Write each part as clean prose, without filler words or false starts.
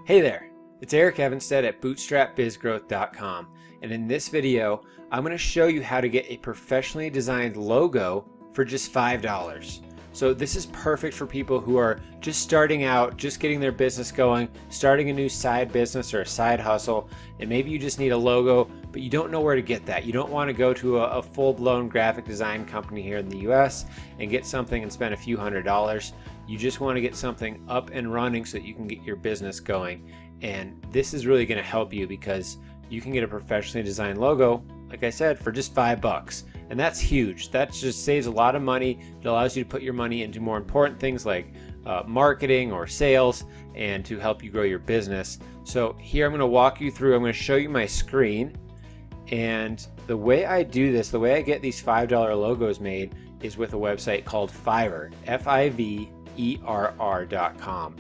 Hey there, it's Eric Evenstad at bootstrapbizgrowth.com, and in this video I'm going to show you how to get a professionally designed logo for just $5. So this is perfect for people who are just starting out, just getting their business going, starting a new side business or a side hustle, and maybe you just need a logo but you don't know where to get that. You don't want to go to a full-blown graphic design company here in the US and get something and spend a few $100s. You just want to get something up and running so that you can get your business going. And this is really going to help you because you can get a professionally designed logo, like I said, for just $5. And that's huge. That just saves a lot of money. It allows you to put your money into more important things like marketing or sales and to help you grow your business. So here I'm going to walk you through, I'm going to show you my screen. And the way I do this, the way I get these $5 logos made is with a website called Fiverr, Fiverr.com.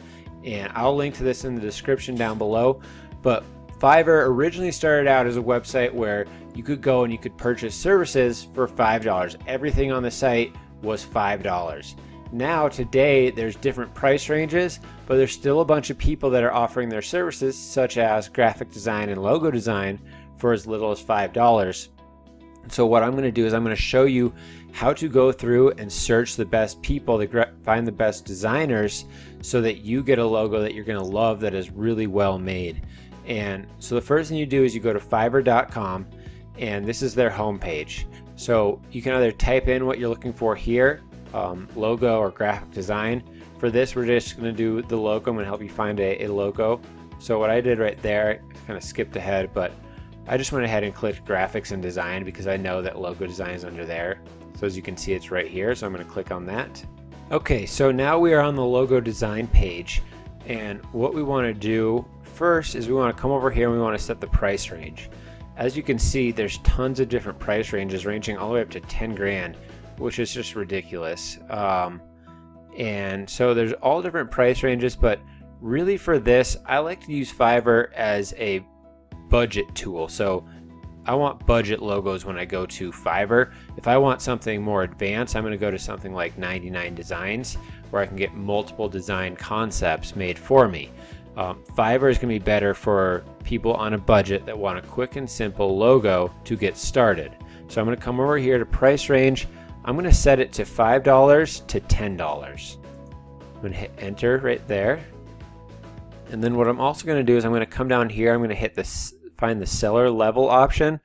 And I'll link to this in the description down below. But Fiverr originally started out as a website where you could go and you could purchase services for $5. Everything on the site was $5. Now today there's different price ranges, but there's still a bunch of people that are offering their services such as graphic design and logo design for as little as $5. So what I'm going to do is I'm going to show you how to go through and search the best people to find the best designers so that you get a logo that you're going to love that is really well made. And so the first thing you do is you go to Fiverr.com, and this is their homepage. So you can either type in what you're looking for here, logo or graphic design. For this, we're just going to do the logo. I'm going to help you find a logo. So what I did right there, I kind of skipped ahead, but I just went ahead and clicked graphics and design because I know that logo design is under there. So as you can see, it's right here. So I'm going to click on that. Okay, so now we are on the logo design page. And what we want to do first is we want to come over here and we want to set the price range. As you can see, there's tons of different price ranges ranging all the way up to 10 grand, which is just ridiculous. And so there's all different price ranges, but really for this, I like to use Fiverr as a budget tool. So I want budget logos when I go to Fiverr. If I want something more advanced, I'm going to go to something like 99 Designs where I can get multiple design concepts made for me. Fiverr is going to be better for people on a budget that want a quick and simple logo to get started. So I'm going to come over here to price range. I'm going to set it to $5 to $10. I'm going to hit enter right there. And then what I'm also going to do is I'm going to come down here. I'm going to hit this, find the seller level option,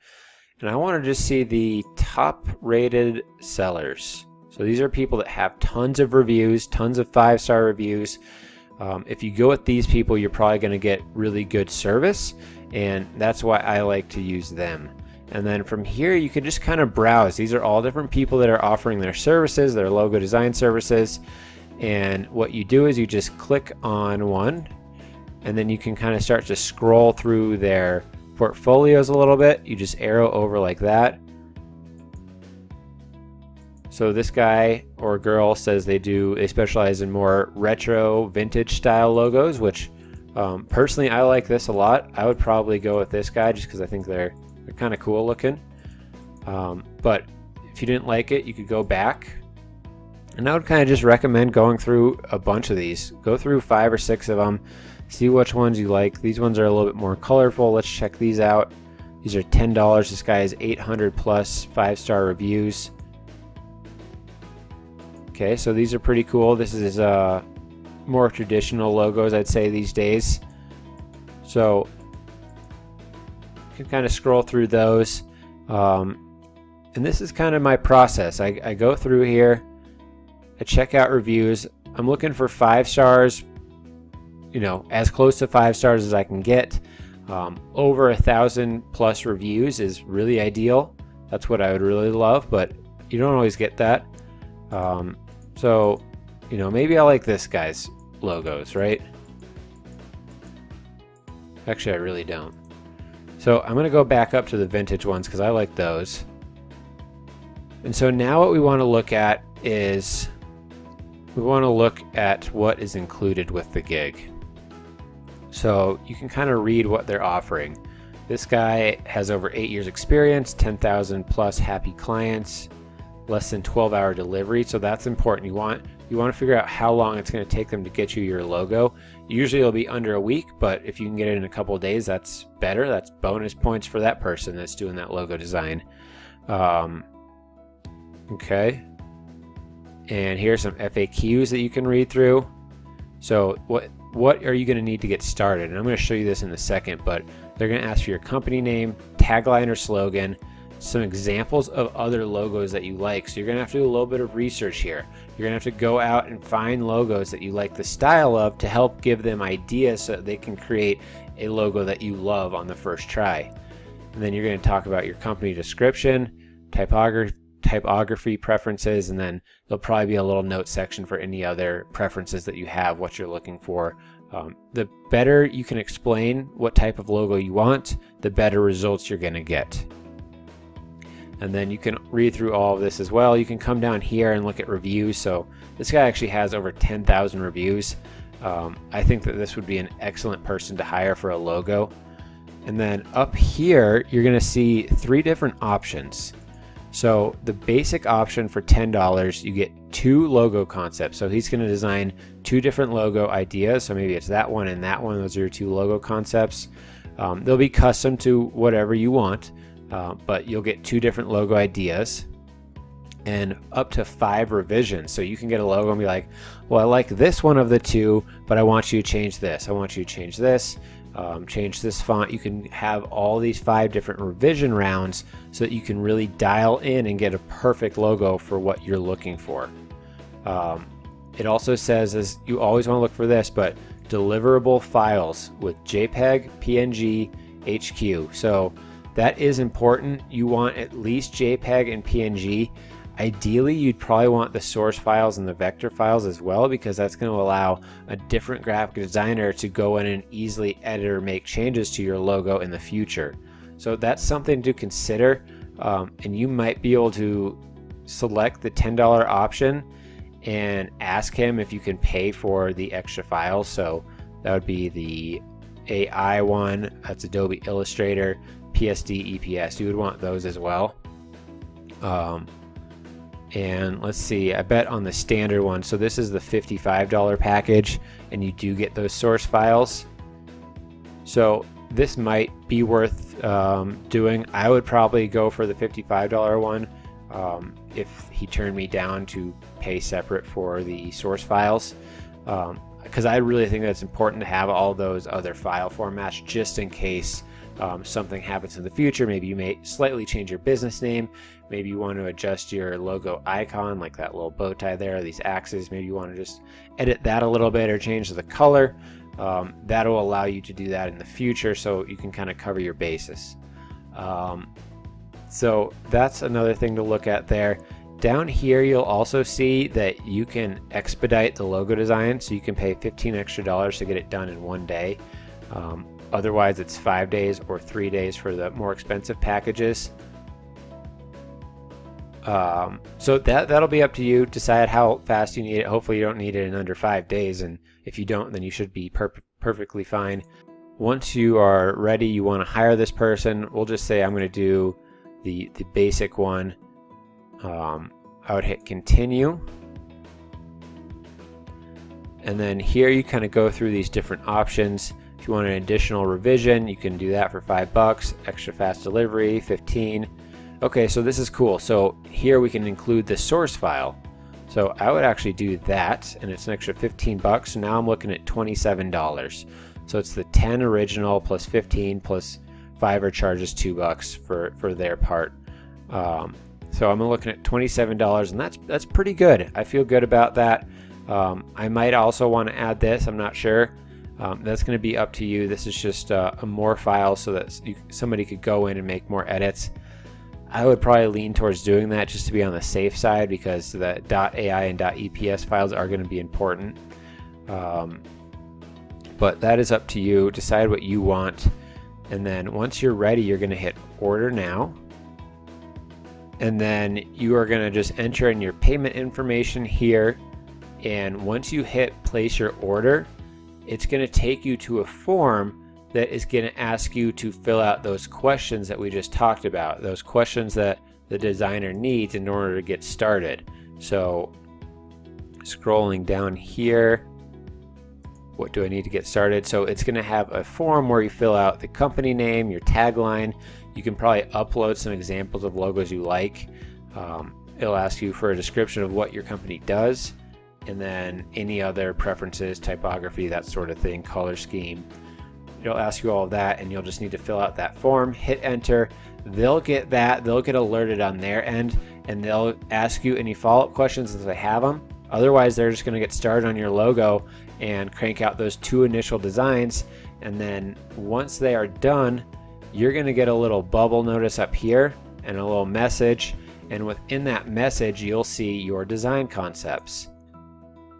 and I want to just see the top rated sellers. So these are people that have tons of reviews, tons of 5-star reviews. If you go with these people, you're probably going to get really good service, and that's why I like to use them. And then from here, you can just kind of browse. These are all different people that are offering their services, their logo design services. And what you do is you just click on one, and then you can kind of start to scroll through their portfolios a little bit. You just arrow over like that. So this guy or girl says they specialize in more retro vintage style logos, which personally I like this a lot. I would probably go with this guy just because I think they're kind of cool looking. But if you didn't like it, you could go back. And I would kind of just recommend going through a bunch of these. Go through 5 or 6 of them. See which ones you like. These ones are a little bit more colorful. Let's check these out. These are $10. This guy has 800 plus 5-star reviews. Okay, so these are pretty cool. This is more traditional logos, I'd say, these days. So you can kind of scroll through those. And this is kind of my process. I go through here. I check out reviews. I'm looking for 5 stars, you know, as close to 5 stars as I can get. Over 1,000 plus reviews is really ideal. That's what I would really love, but you don't always get that. So, you know, maybe I like this guy's logos, right? Actually, I really don't. So I'm going to go back up to the vintage ones because I like those. And so now what we want to look at is we want to look at what is included with the gig. So you can kind of read what they're offering. This guy has over 8 years experience, 10,000 plus happy clients. less than 12-hour delivery, so that's important. You want to figure out how long it's going to take them to get you your logo. Usually it'll be under a week, but if you can get it in a couple of days, that's better. That's bonus points for that person that's doing that logo design. Okay, and here's some FAQs that you can read through. So what are you going to need to get started? And I'm going to show you this in a second, but they're going to ask for your company name, tagline or slogan, some examples of other logos that you like. So you're going to have to do a little bit of research here. You're going to have to go out and find logos that you like the style of to help give them ideas so that they can create a logo that you love on the first try. And then you're going to talk about your company description, typography preferences, and then there'll probably be a little note section for any other preferences that you have, what you're looking for. The better you can explain what type of logo you want, the better results you're going to get. And then you can read through all of this as well. You can come down here and look at reviews. So this guy actually has over 10,000 reviews. I think that this would be an excellent person to hire for a logo. And then up here, you're going to see 3 different options. So the basic option for $10, you get 2 logo concepts. So he's going to design 2 different logo ideas. So maybe it's that one and that one. Those are your 2 logo concepts. They'll be custom to whatever you want, but you'll get 2 different logo ideas and up to 5 revisions. So you can get a logo and be like, well, I like this one of the 2, but I want you to change this. I want you to change this. Change this font. You can have all these 5 different revision rounds so that you can really dial in and get a perfect logo for what you're looking for. It also says, as you always want to look for this, but deliverable files with JPEG, PNG, HQ. So that is important. You want at least JPEG and PNG. Ideally, you'd probably want the source files and the vector files as well, because that's going to allow a different graphic designer to go in and easily edit or make changes to your logo in the future. So that's something to consider, and you might be able to select the $10 option and ask him if you can pay for the extra files. So that would be the AI one, that's Adobe Illustrator, PSD, EPS. You would want those as well. And let's see, I bet on the standard one, so this is the $55 package, and you do get those source files. So this might be worth doing. I would probably go for the $55 one if he turned me down to pay separate for the source files, because I really think that it's important to have all those other file formats just in case something happens in the future. Maybe you may slightly change your business name. Maybe you want to adjust your logo icon, like that little bow tie there, these axes. Maybe you want to just edit that a little bit or change the color. That'll allow you to do that in the future, so you can kind of cover your bases. So that's another thing to look at there. Down here, you'll also see that you can expedite the logo design, so you can pay $15 extra to get it done in 1 day. Otherwise, it's 5 days or 3 days for the more expensive packages. So that'll be up to you. Decide how fast you need it. Hopefully you don't need it in under 5 days, and if you don't, then you should be perfectly fine. Once you are ready, you want to hire this person. We'll just say I'm going to do the basic one. I would hit continue, and then here you kind of go through these different options. If you want an additional revision, you can do that for $5. Extra fast delivery, 15. Okay, so this is cool. So here we can include the source file. So I would actually do that, and it's an extra $15. So now I'm looking at $27. So it's the 10 original plus 15 plus Fiverr charges $2 for their part. So I'm looking at $27, and that's pretty good. I feel good about that. I might also want to add this. I'm not sure. That's going to be up to you. This is just a more file so that somebody could go in and make more edits. I would probably lean towards doing that just to be on the safe side, because the .ai and .eps files are going to be important. But that is up to you. Decide what you want. And then once you're ready, you're going to hit order now. And then you are going to just enter in your payment information here. And once you hit place your order, it's going to take you to a form that is going to ask you to fill out those questions that we just talked about, those questions that the designer needs in order to get started. So scrolling down here, what do I need to get started? So it's going to have a form where you fill out the company name, your tagline. You can probably upload some examples of logos you like. It'll ask you for a description of what your company does, and then any other preferences, typography, that sort of thing, color scheme. It'll ask you all of that, and you'll just need to fill out that form, hit enter. They'll get that, they'll get alerted on their end, and they'll ask you any follow-up questions as they have them. Otherwise, they're just going to get started on your logo and crank out those 2 initial designs. And then once they are done, you're going to get a little bubble notice up here and a little message. And within that message, you'll see your design concepts.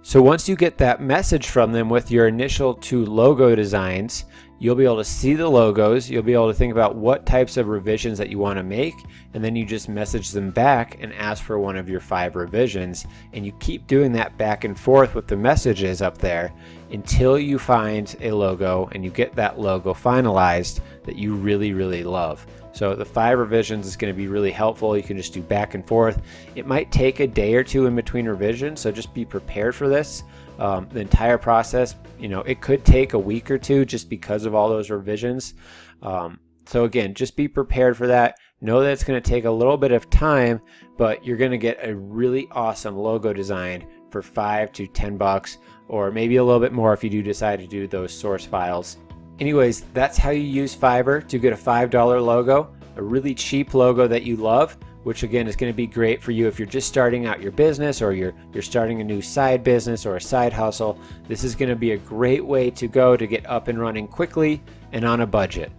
So once you get that message from them with your initial 2 logo designs, you'll be able to see the logos, you'll be able to think about what types of revisions that you want to make, and then you just message them back and ask for one of your 5 revisions, and you keep doing that back and forth with the messages up there until you find a logo and you get that logo finalized that you really, really love. So the 5 revisions is going to be really helpful. You can just do back and forth. It might take a day or 2 in between revisions, so just be prepared for this. The entire process, it could take a week or 2 just because of all those revisions. So again, just be prepared for that. Know that it's going to take a little bit of time, but you're going to get a really awesome logo design for $5 to $10, or maybe a little bit more if you do decide to do those source files. Anyways, that's how you use Fiverr to get a $5 logo, a really cheap logo that you love, which again is going to be great for you if you're just starting out your business, or you're starting a new side business or a side hustle. This is going to be a great way to go to get up and running quickly and on a budget.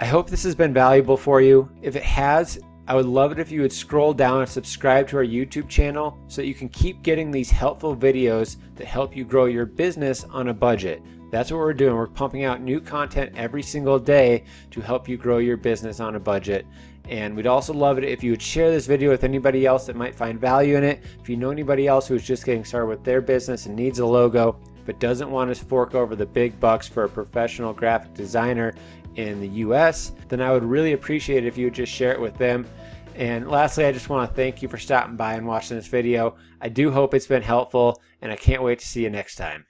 I hope this has been valuable for you. If it has, I would love it if you would scroll down and subscribe to our YouTube channel so that you can keep getting these helpful videos that help you grow your business on a budget. That's what we're doing. We're pumping out new content every single day to help you grow your business on a budget. And we'd also love it if you would share this video with anybody else that might find value in it. If you know anybody else who's just getting started with their business and needs a logo, but doesn't want to fork over the big bucks for a professional graphic designer in the US, then I would really appreciate it if you would just share it with them. And lastly, I just want to thank you for stopping by and watching this video. I do hope it's been helpful, and I can't wait to see you next time.